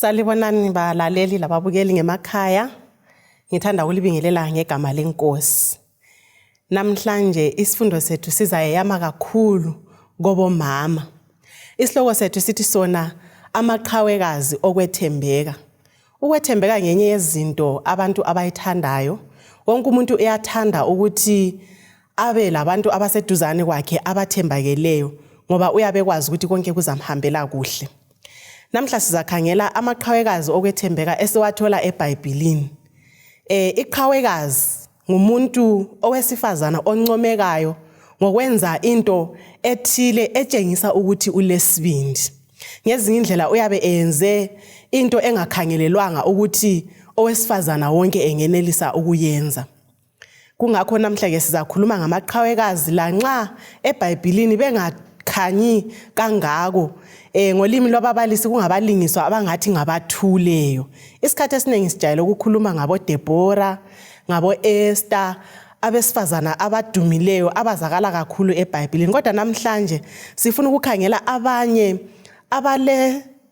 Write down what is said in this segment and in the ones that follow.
Salibonani balaleli lababukeli ngemakhaya. Ngithanda ukulibingelela ngegama lenkosi. Namhlanje isifundo sethu sizayama kakhulu kobomama. Isihloko sethu sithi sona amaqhawekazi okwethembeka. Ukwethembeka ngenye yezinto abantu abayithandayo. Wonke umuntu uyathanda ukuthi abe labantu abaseduzane kwakhe abathembakeleyo ngoba uyabekwazi ukuthi konke kuzamhambela kuhle. Namhla sizakhangela amaqhawekazi okwethembeka esiwathola eBhayibhelini. Iqhawekazi ngumuntu owesifazana oncomekayo ngokwenza into ethile etshengisa ukuthi ulesibindi. Ngezinye indlela uyabe enze into engakhangelelwanga ukuthi owesifazana wonke engenelisa ukuyenza. Kungakho namhla ke sizakhuluma ngamaqhawekazi lanxa eBhayibhelini bengakhanyi kangako. Ngolimi lwababalisi kungabalingiswa abangathi ngabathuleyo. Isikhathi esiningi sijayele ukukhuluma ngabo Deborah, ngabo Esther, abesifazana abadumileyo abazakala kakhulu eBhayibhelini. Kodwa namhlanje sifuna ukukhangela abanye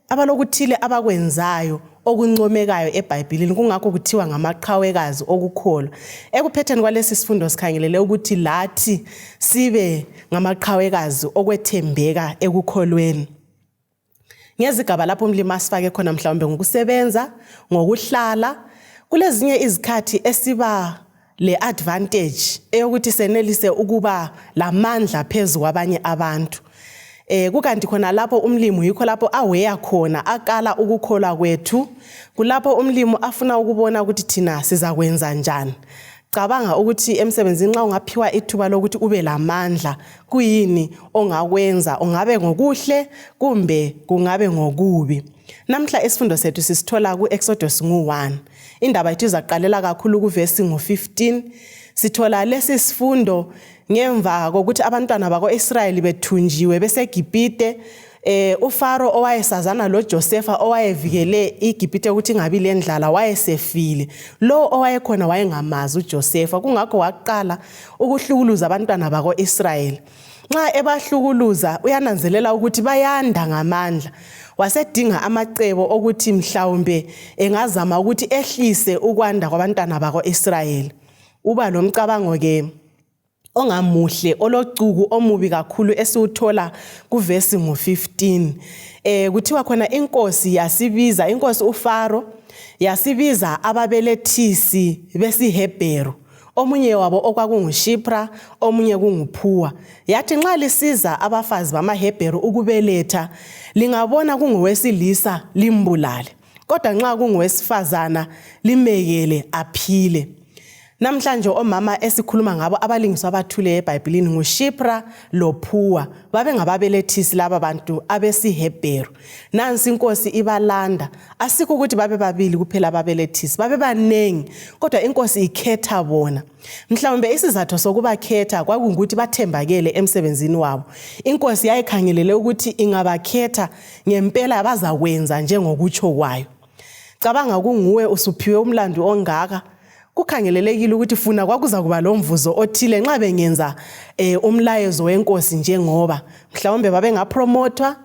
abalokuthile abakwenzayo okuncomekayo eBhayibhelini. Kungakho kuthiwa ngamaqhawekazi okukholwa. Ekuphetheni kwalesi sifundo sikhangelele ukuthi lathi sibe ngamaqhawekazi okwethembeka ekukholweni. Ngezigaba lapho umlimi asifake khona mhlawumbe ngokusebenza, ngokuhlala, kulezinye izikhathi esiba le advantage eyokuthi senelise ukuba lamandla phezu kwabanye abantu. Kukanti khona lapho umlimi yikho lapho aweya khona akala ukukholwa kwethu, kulapho umlimi afuna ukubona ukuthi thina sizakwenza njani. Cabanga ukuthi emsebenzini nxa ungaphiwa ithuba lokuthi ube lamandla, kuyini ongakwenza, ungabe ngokuhle kumbe kungabe ngokubi. Namhla isifundo sethu sisithola ku-Exodus 1. Indaba yethu izaqalela kakhulu kuvesi 15. Sithola lesi sifundo ngemva kokuthi abantwana bako-Israyeli bethunjiwe beseGibhite. uFaro owayesazana loJosefa owayevikele iGibhite ukuthi ingabi lendlala wayesefile. Lo owayekhona wayengamazi uJosefa, kungakho waqala ukuhlukuluza abantwana bako-Israyeli. Nxa ebahlukuluza uyananzelela ukuthi bayanda ngamandla. Wasedinga amacebo okuthi mhlawumbe engazama ukuthi ehlise ukwanda kwabantwana bako-Israyeli. Uba lomcabango ke ongamuhle olocuku omubi kakhulu esiwuthola kuvesi 15. Kuthiwa khona inkosi yasibiza, inkosi uFaro yasibiza ababelethisi besiHebheru. Omunye wabo okwakunguShipra, omunye kunguPhuwa. Yathi nxa lisiza abafazi bamaHebheru ukubeletha, lingabona kungowesilisa limbulale. Kodwa nxa kungowesifazana limekele aphile. Namhlanje omama esikhuluma ngabo abalingiswa abathule eBhayibhelini nguShipra loPhuwa. Babe ngababelethisi laba bantu abesiHebheru. Nansi inkosi ibalanda. Asikho ukuthi babe babili kuphela ababelethisi, babe banengi, kodwa inkosi ikhetha bona. Mhlawumbe isizathu sokubakhetha kwakungukuthi bathembakele emsebenzini wabo. Inkosi yayikhangelele ukuthi ingabakhetha ngempela bazakwenza njengokutsho kwayo. Cabanga kunguwe usuphiwe umlando ongaka, kukhangelelekile ukuthi funa kwakuza kuba lomvuzo othile nxa bengenza umlayezo wenkosi njengoba mhlawumbe babe ngapromotwa,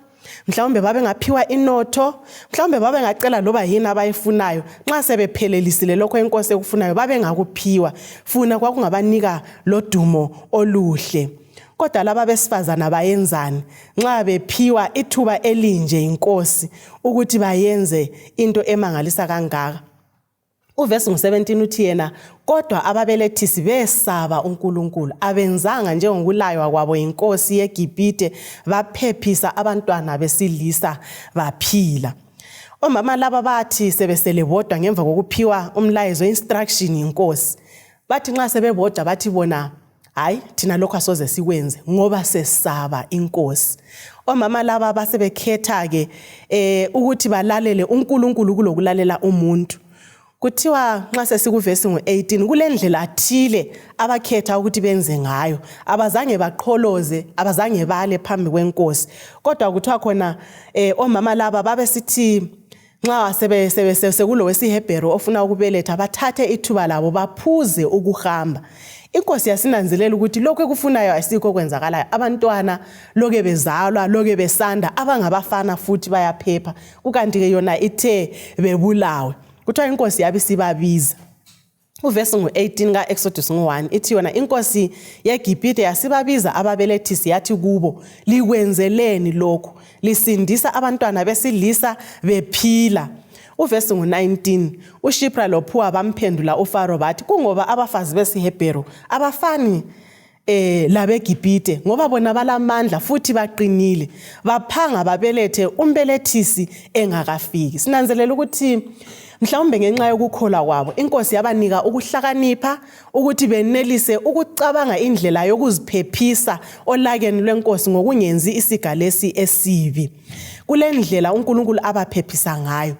mhlawumbe babe ngaphiwa inotho, mhlawumbe babe ngacela loba yini abayifunayo. Nxa sebephelelisile lokho inkosi ekufunayo babe ngakuphiwa, funa kwakungabanika lodumo oluhle. Kodwa laba besifazana bayenzani nxa bephiwa ithuba elinje inkosi ukuthi bayenze into emangalisa kangaka? Uvesi 17 uthi yena kodwa ababelethisi besaba uNkulunkulu, abenzanga njengokulaywa kwabo inkosi yeGibhite, baphephisa abantwana besilisa baphila. Omama laba bathi sebesele bodwa ngemva kokuphiwa umlayezo instruction inkosi. Bathi nxa sebebodwa bathi bona hayi thina lokho asoze sikwenze ngoba sesaba inkosi. Omama laba basebekhetha ke ukuthi balalele uNkulunkulu kulokulalela umuntu. Kuthiwa nxa sesikuvesi 18 kulendlela athile abakhetha ukuthi benze ngayo. Abazange baqholoze, abazange bale phambi kwenkosi. Kodwa kuthiwa khona omama laba babesithi nxa sekulo wesiHebheru ofuna ukubeletha bathathe ithuba labo baphuze ukuhamba. Inkosi yasinanzelela ukuthi lokho ekufunayo asikho kwenzakalayo. Abantwana loke bezalwa, loke besanda, abangabafana futhi bayaphepha. Kukanti ke yona ithe bebulawe. Kuthiwa inkosi yabe sibabiza. Uvesi ngo-18 ka-Exodus 1 ithi yona inkosi yeGibhithe yasibabiza ababelethisi yathi kubo, likwenzeleni lokhu, lisindisa abantwana besilisa bephila. Uvesi ngo-19 uShipra loPhuwa bamphendula uFaro bathi, kungoba abafazi besiHebheru abafani labeGibhithe, ngoba bona balamandla futhi baqinile, baphanga babelethe umbelethisi engakafiki. Sinanzelela ukuthi mhlawumbe ngenxa yokukholwa kwabo inkosi yabanika ukuhlakanipha ukuthi benelise ukucabanga indlela yokuziphephisa olakeni lwenkosi ngokungenzi isigalesi esibi. Kule ndlela uNkulunkulu abaphephisa ngayo.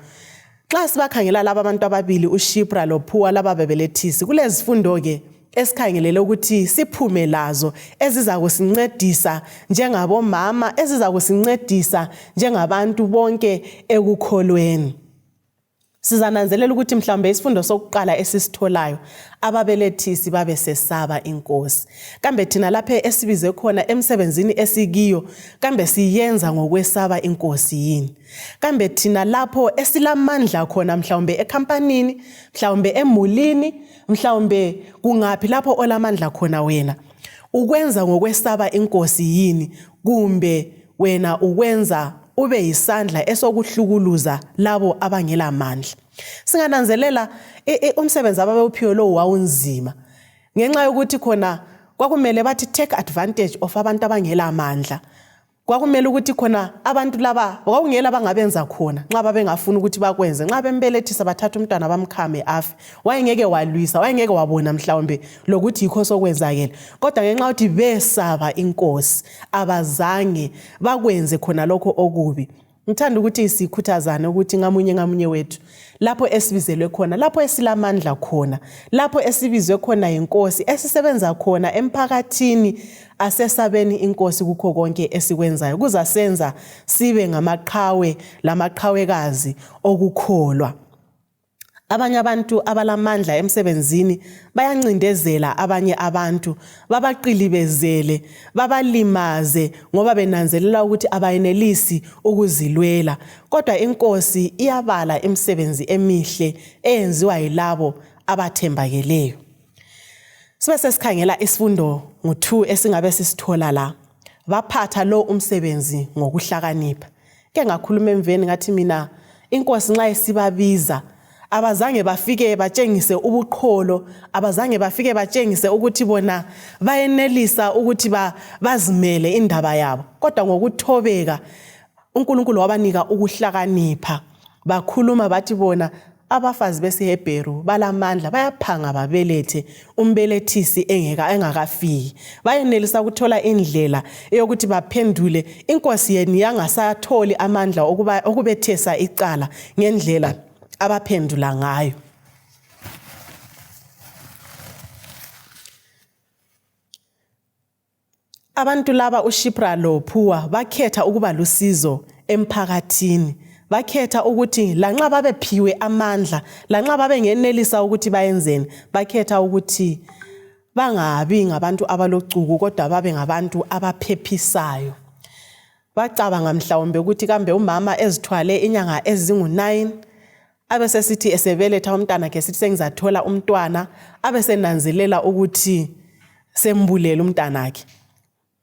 Xa sibakhangela laba abantu ababili uShipra loPhuwa laba babelethisi, kulezifundo ke esikhangelele ukuthi siphume lazo eziza kusincedisa njengabomama, eziza kusincedisa njengabantu bonke ekukholweni. Sizananzelela ukuthi mhlawumbe isifundo sokuqala esisitholayo ababelethisi babe sesaba inkosi. Kambe thina lapha esibize khona emsebenzini esikiyo, kambe siyenza ngokwesaba inkosi yini? Kambe thina lapho esilamandla khona mhlawumbe ekhampanini, mhlawumbe emulini, mhlawumbe kungaphi lapho olamandla khona wena, ukwenza ngokwesaba inkosi yini? Kumbe wena ukwenza ube yisandla esokuhlukuluza labo abangela mandla? Singananzelela umsebenzi ababewuphiwe lo wawunzima ngenxa yokuthi khona kwakumele bathi take advantage of abantu abangela amandla. Kwakumele ukuthi khona abantu laba kwakungela bangabenza khona nxa babengafuna ukuthi bakwenze. Nxa bembelethisa bathatha umntwana bamkhame afi, wayengeke walwisa, wayengeke wabona mhlawumbe lokuthi yikho sokwenzakela. Kodwa ngenxa yokuthi besaba inkosi abazange bakwenze khona lokho okubi. Ngithanda ukuthi sikhuthazane ukuthi ngamunye wethu lapho esibizelwe khona, lapho esilamandla khona, lapho esibizwe khona inkosi, esisebenza khona emphakathini, asesabeni inkosi kukho konke esikwenzayo. Kuzasenza sibe ngamaqhawe lamaqhawekazi okukholwa. Abanye abantu abalamandla emsebenzini bayancindezela abanye abantu, babaqilibezele, babalimaze ngoba benanzelela ukuthi abayenelisi ukuzilwela. Kodwa inkosi iyabala imisebenzi emihle eyenziwa yilabo abathembakeleyo. Sibe sesikhangela isifundo ngo-2 esingabe sisithola la. Baphatha lo umsebenzi ngokuhlakanipha. Ke ngakhuluma emveni ngathi mina inkosi nxa isibabiza abazange bafike batshengise ubuqholo, abazange bafike batshengise ukuthi bona bayenelisa ukuthi bazimele indaba yabo. Kodwa ngokuthobeka uNkulunkulu wabanika ukuhlakanipha. Bakhuluma bathi bona abafazi besiHebheru balamandla, bayaphanga babelethe umbelethisi engakafiki. Bayenelisa ukuthola indlela eyokuthi baphendule inkosi yeni yangasatholi amandla okubethesa icala ngendlela abaphendula ngayo. Abantu laba uShipra loPhuwa bakhetha ukuba lusizo emphakathini. Bakhetha ukuthi lanxa babephiwe amandla, lanxa babengenelisa ukuthi bayenzeni, bakhetha ukuthi bangabi ngabantu abalocuku kodwa babe ngabantu abaphephisayo. Bacabanga mhlawumbe ukuthi kambe umama ezithwale inyanga ezingu-9 abesesithi esebeletha umntana ke sithi sengizathola umntwana, abesenanzelela ukuthi sembulela umntana wakhe.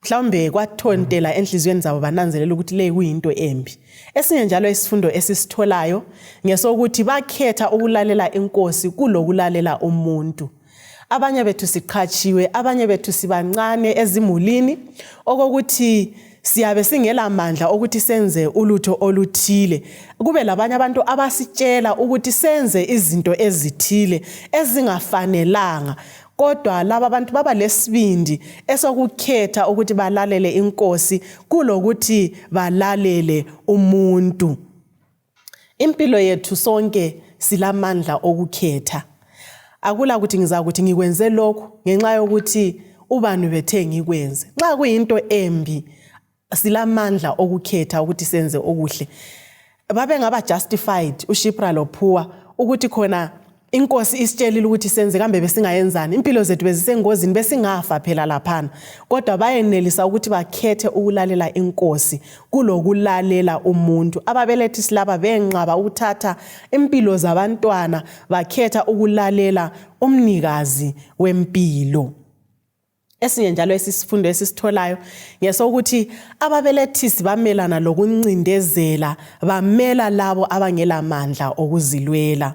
Mhlawumbe kwathontela enhlizweni zabo bananzelela ukuthi le kuyinto embi. Esinye njalo isifundo esisitholayo ngesokuthi bakhetha ukulalela inkosi kulokulalela umuntu. Abanye bethu siqhatshiwe, abanye bethu sibancane ezimulini, okokuthi siyabe singela amandla ukuthi senze ulutho oluthile. Kube labanye abantu abasitshela ukuthi senze izinto ezithile ezingafanelanga. Kodwa laba abantu baba lesibindi esokukhetha ukuthi balalele inkosi kulokuthi balalele umuntu. Impilo yethu sonke silamandla okukhetha. Akula ukuthi ngizakuthi ngikwenze lokho ngenxa yokuthi ubani bethe ngikwenze. Nxa kuyinto embi silamandla okukhetha ukuthi senze okuhle. babe ngaba justified uShipra loPhuwa ukuthi khona inkosi isitshelile ukuthi senze kambe besingayenzani, impilo zethu bezisengozini besingafa phela laphana, kodwa bayenelisa ukuthi bakhethe ukulalela inkosi kulokulalela umuntu. Ababelethisi laba benqaba ukuthatha impilo zabantwana bakhetha ukulalela umnikazi wempilo. Esinye njalo esisifundo esisitholayo ngesokuthi ababelethisi bamelana lokuncindezela, bamela labo abangela mandla okuzilwela.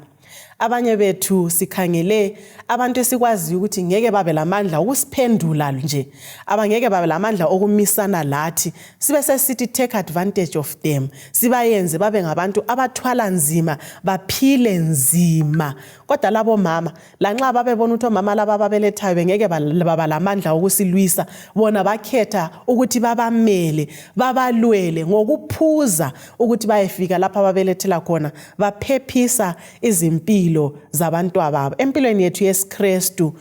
Abanye bethu sikhangele abantu esikwaziyo ukuthi ngeke babe lamandla ukusiphendula nje, abangeke babe lamandla okumisana lathi, sibe sesithi take advantage of them, sibayenze babe ngabantu abathwala nzima, baphile nzima. Kodwa labo mama, lanxa babebona ukuthi omama laba ababelethayo bengeke baba lamandla okusilwisa, bona bakhetha ukuthi babamele, babalwele ngokuphuza ukuthi bayefika lapha ababelethela khona, baphephisa izimpilo zabantwababo. Empilweni yethu yesiKristu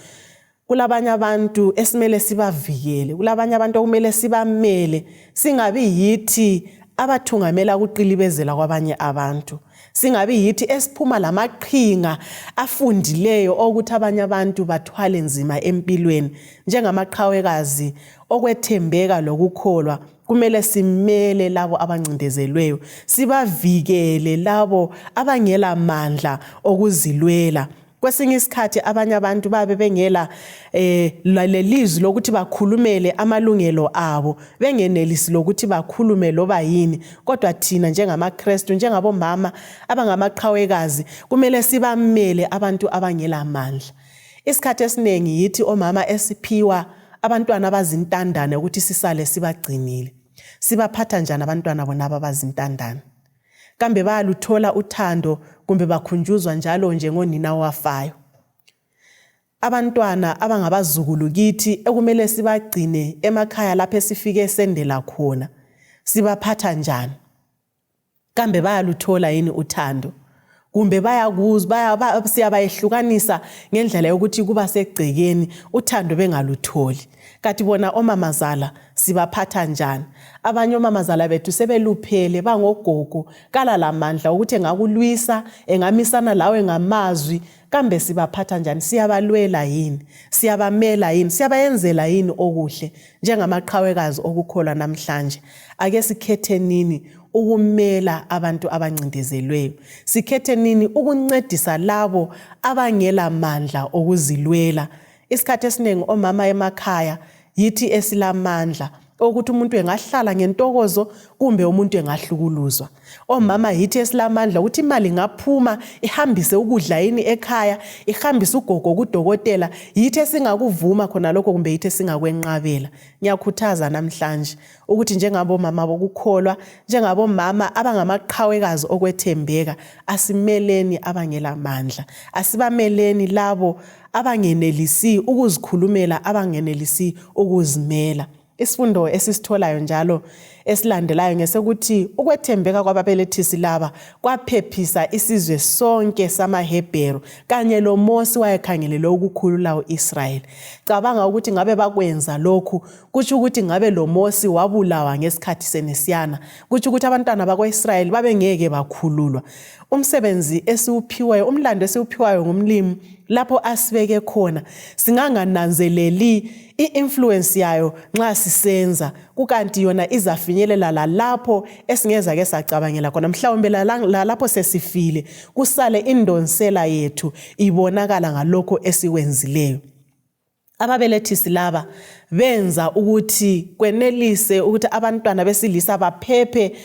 kulabanye abantu esimele sibavikele, kulabanye abantu okumele sibamele, singabi yithi abathungamela ukuqilibezela kwabanye abantu, singabi yithi esiphuma lamaqhinga afundileyo ukuthi abanye abantu bathwale nzima empilweni. Njengamaqhawekazi, okwethembeka lokukholwa, kumele simele labo abancindezelweyo, sibavikele labo abangela mandla okuzilwela. Kwesinye isikhathi abanye abantu babe bengela lelizwi lokuthi bakhulumele amalungelo abo, bengenelisi lokuthi bakhulume loba yini, kodwa thina njengamaKristu, njengabomama abangamaqhawekazi, kumele sibamele abantu abangela mandla. Isikhathi esiningi yithi omama esiphiwa abantwana abazintandane ukuthi sisale sibagcinile. Sibaphatha njani abantwana bona abazintandane? Kambe bayaluthola uthando kumbe bakhunjuzwa njalo njengonina wafayo? Abantwana abangabazukulu kithi ekumele sibagcine emakhaya lapho esifike sendela khona, sibaphatha njani? Kambe bayaluthola yini uthando? Kumbe bayakuzwa siyabayehlukanisa ngendlela yokuthi kuba segcekeni uthando bengalutholi? Kathi bona omamazala sibaphatha njani? Abanye omamazala bethu sebeluphele, bangogogo, kala lamandla ukuthi engakulwisa, engamisana lawe ngamazwi. Kambe sibaphatha njani? Siyabalwela yini? Siyabamela yini? Siyabayenzela yini okuhle? Njengamaqhawekazi okukholwa namhlanje, ake sikhethe nini ukumela abantu abancindezelweyo? Sikhethe nini ukuncedisa labo abangela mandla okuzilwela? Isikhathi esiningi omama emakhaya yithi esilamandla ukuthi umuntu engahlala ngentokozo kumbe umuntu engahlukuluzwa. Omama yithi esilamandla ukuthi imali ngaphuma ihambise ukudla yini ekhaya, ihambise ugogo kudokotela, yithi esingakuvuma khona lokho kumbe yithi esingakwenqabela. Ngiyakhuthaza namhlanje ukuthi njengabomama bokukholwa, njengabomama abangamaqhawekazi okwethembeka, asimeleni abangela mandla, asibameleni labo abangenelisi ukuzikhulumela, abangenelisi ukuzimela. Isifundo esisitholayo njalo esilandelayo ngesokuthi ukwethembeka kwababelethisi laba kwaphephisa isizwe sonke samaHebheru kanye loMosi wayekhangelele ukukhulula uIsrayeli. Cabanga ukuthi ngabe bakwenza lokhu, kutsho ukuthi ngabe loMosi wabulawa ngesikhathi senesiyana, kutsho ukuthi abantwana bakwaIsrayeli babengeke bakhululwa. Umsebenzi esiwuphiwayo, umlando esiwuphiwayo ngumlimi lapho asibeke khona, singangananzeleli i-influence yayo nxa sisenza, kukanti yona izafinyelela lalapho esingeza ke sacabangela khona. Mhlawumbe lalapho sesifile kusale indonsela yethu ibonakala ngalokho esiwenzileyo. Ababelethisi laba benza ukuthi kwenelise ukuthi abantwana besilisa baphephe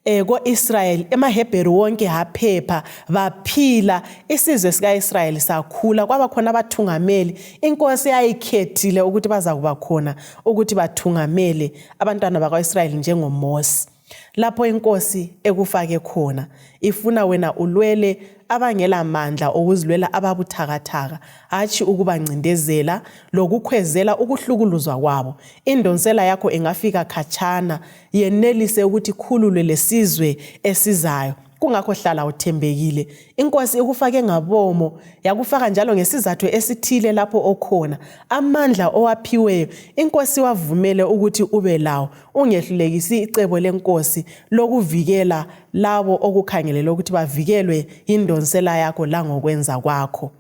ko-Israyeli, emaHebheru wonke haphepha, baphila, isizwe sika-Israyeli sakhula, kwaba khona abathungameli. Inkosi yayikhethile ukuthi baza kuba khona ukuthi bathungamele abantwana bakwa-Israyeli njengoMosi. Lapho inkosi ekufake khona, ifuna wena ulwele abangela mandla okuzilwela ababuthakathaka, hatshi ukubancindezela lokukhwezela ukuhlukuluzwa kwabo. Indonsela yakho ingafika khatshana, yenelise ukuthi khululwe lesizwe esizayo. kungakho hlala uthembekile. Inkosi ikufake ngabomo, yakufaka njalo ngesizathu esithile lapho okhona. Amandla owaphiweyo inkosi wavumele ukuthi ube lawo, ungehlulekisi icebo lenkosi lokuvikela labo okukhangelele ukuthi bavikelwe indonsela yakho langokwenza kwakho.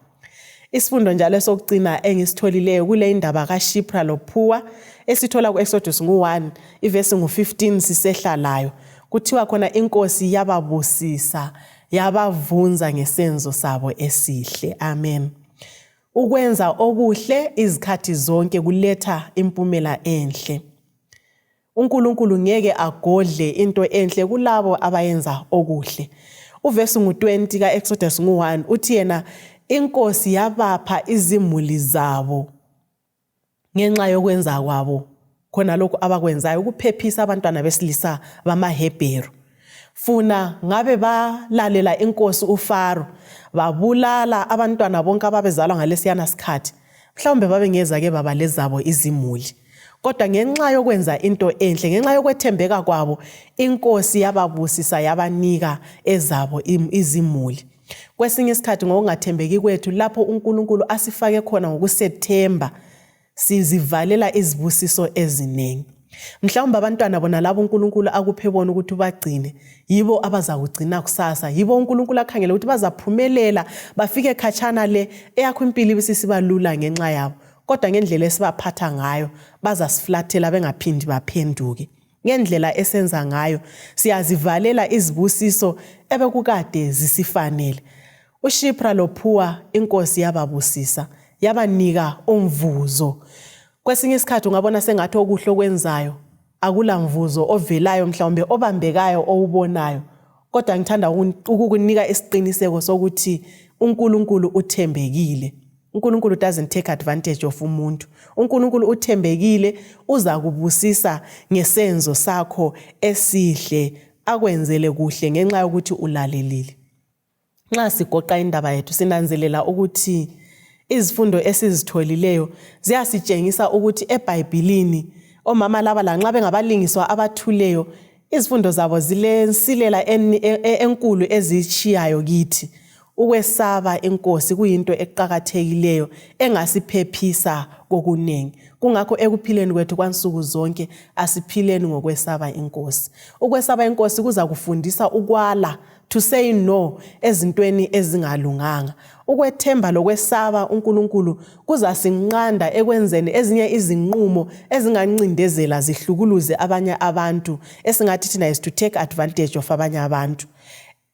Isifundo njalo sokugcina engisitholileyo kule indaba kaShipra loPhuwa esithola kuExodus 1 ivesi 15 sisehlalayo. Kuthiwa khona inkosi yababusisa, yabavunza ngesenzo sabo esihle. Amen. Ukwenza okuhle izikhathi zonke kuletha impumela enhle. uNkulunkulu ngeke agodle into enhle kulabo abayenza okuhle. Uvesi 20 kaExodus 1 uthi yena inkosi yabapha izimuli zabo ngenxa yokwenza kwabo khona lokho abakwenzayo ukuphephisa abantwana besilisa bamaHebheru. Funa ngabe balalela inkosi uFaro babulala abantwana bonke ababezalwa ngalesiyana sikhathi, mhlawumbe babengeza ke baba lezabo izimuli. Kodwa ngenxa yokwenza into enhle, ngenxa yokwethembeka kwabo, inkosi yababusisa yabanika ezabo izimuli. Kwesinye isikhathi ngokungathembeki kwethu lapho uNkulunkulu asifake khona ngokusethemba sizivalela izibusiso eziningi. Mhlawumbe abantwana bona labo uNkulunkulu akuphe bona ukuthi bagcine yibo abazakugcina kusasa, yibo uNkulunkulu akhangela ukuthi bazaphumelela bafike khatshana le eyakho impilo ibisisiba lula ngenxa yabo. Kodwa ngendlela esibaphatha ngayo bazasiflathela bengaphindi baphenduke. Ngendlela esenza ngayo siyazivalela izibusiso ebekukade zisifanele. uShipra loPhuwa inkosi yababusisa, yabanika umvuzo. Kwesinye isikhathi ungabona sengathi okuhle okwenzayo akula mvuzo ovelayo mhlawumbe obambekayo owubonayo. Kodwa ngithanda ukukunika isiqiniseko sokuthi uNkulunkulu uthembekile. uNkulunkulu doesn't take advantage of umuntu. uNkulunkulu uthembekile, uza kubusisa ngesenzo sakho esihle, akwenzele kuhle ngenxa yokuthi ulalelile. Nxa sigoqa indaba yethu sinanzelela ukuthi izifundo esizitholileyo ziyasitshengisa ukuthi eBhayibhelini omama laba lanxa bengabalingiswa abathuleyo, izifundo zabo zilensilela enkulu ezitshiyayo kithi. Ukwesaba inkosi kuyinto eqhakathekileyo engasiphephisa kokunengi. Kungakho ekuphileni kwethu kwansuku zonke asiphileni ngokwesaba inkosi. Ukwesaba inkosi kuza kufundisa ukwala, to say no ezintweni ezingalunganga. Ukwethemba lokwesaba uNkulunkulu kuzasinqanda ekwenzeni ezinye izinqumo ezingancindezela zihlukuluze abanye abantu, esingathi thina is to take advantage of abanye abantu.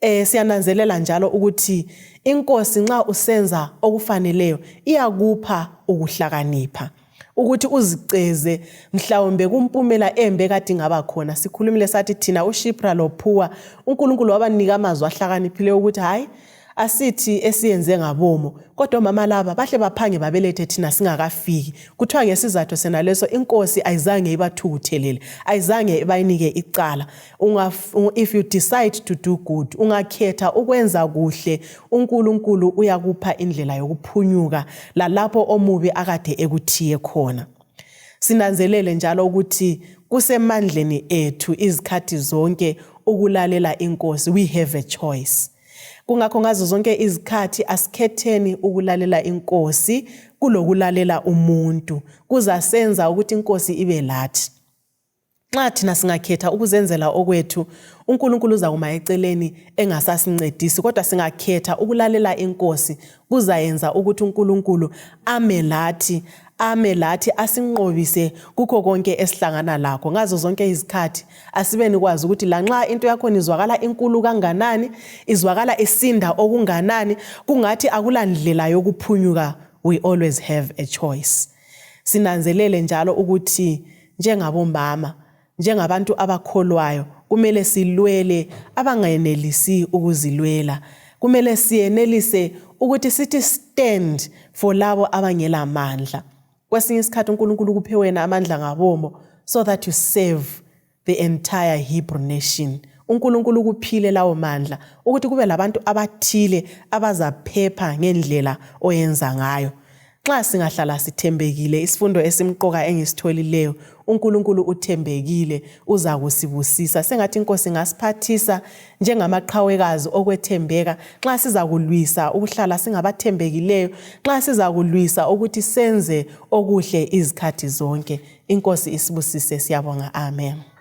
Siyananzelela njalo ukuthi inkosi nxa usenza okufaneleyo iyakupha ukuhlakanipha, ukuthi uziceze mhlawumbe kumpumela embe kade ingaba khona. Sikhulumile sathi thina uShipra loPhuwa uNkulunkulu wabanika amazwi ahlakaniphileyo ukuthi hayi asithi esiyenze ngabomo, kodwa mama laba bahle baphange babelethe thina singakafiki. Kuthiwa ngesizathu sena leso inkosi ayizange ibathukuthelele, ayizange ibayinike icala. If you decide to do good, ungakhetha ukwenza kuhle, uNkulunkulu uyakupha indlela yokuphunyuka lalapho omubi akade ekuthiye khona. Sinanzelele njalo ukuthi kusemandleni ethu izikhathi zonke ukulalela inkosi. We have a choice. Kungakho ngazo zonke izikhathi asikhetheni ukulalela inkosi kulokulalela umuntu. Kuzasenza ukuthi inkosi ibe lathi. Nxa thina singakhetha ukuzenzela okwethu, uNkulunkulu uzakuma eceleni engasasincedisi, kodwa singakhetha ukulalela inkosi kuzayenza ukuthi uNkulunkulu ame lathi asinqobise kukho konke esihlangana lakho. Ngazo zonke izikhathi asibeni kwazi ukuthi lanxa into yakho izwakala inkulu kanganani, izwakala isinda okunganani, kungathi akulandlela yokuphunyuka, we always have a choice. Sinanzelele njalo ukuthi njengabomama, njengabantu abakholwayo, kumele silwele abangayenelisi ukuzilwela. Kumele siyenelise ukuthi sithi stand for labo abangela amandla. Kwesinye isikhathi uNkulunkulu kuphe wena amandla ngabomo so that you save the entire Hebrew nation. uNkulunkulu kuphile lawo mandla ukuthi kube labantu abathile abazaphepha ngendlela oyenza ngayo. Xa singahlala sithembekile, isifundo esimqoka engisitholileyo, uNkulunkulu uthembekile, uza kusibusisa. Sengathi inkosi ngasiphathisa njengamaqhawekazi okwethembeka xa siza kulwisa ukuhlala singabathembekileyo, xa siza kulwisa ukuthi senze okuhle izikhathi zonke. Inkosi isibusise, siyabonga. Amen.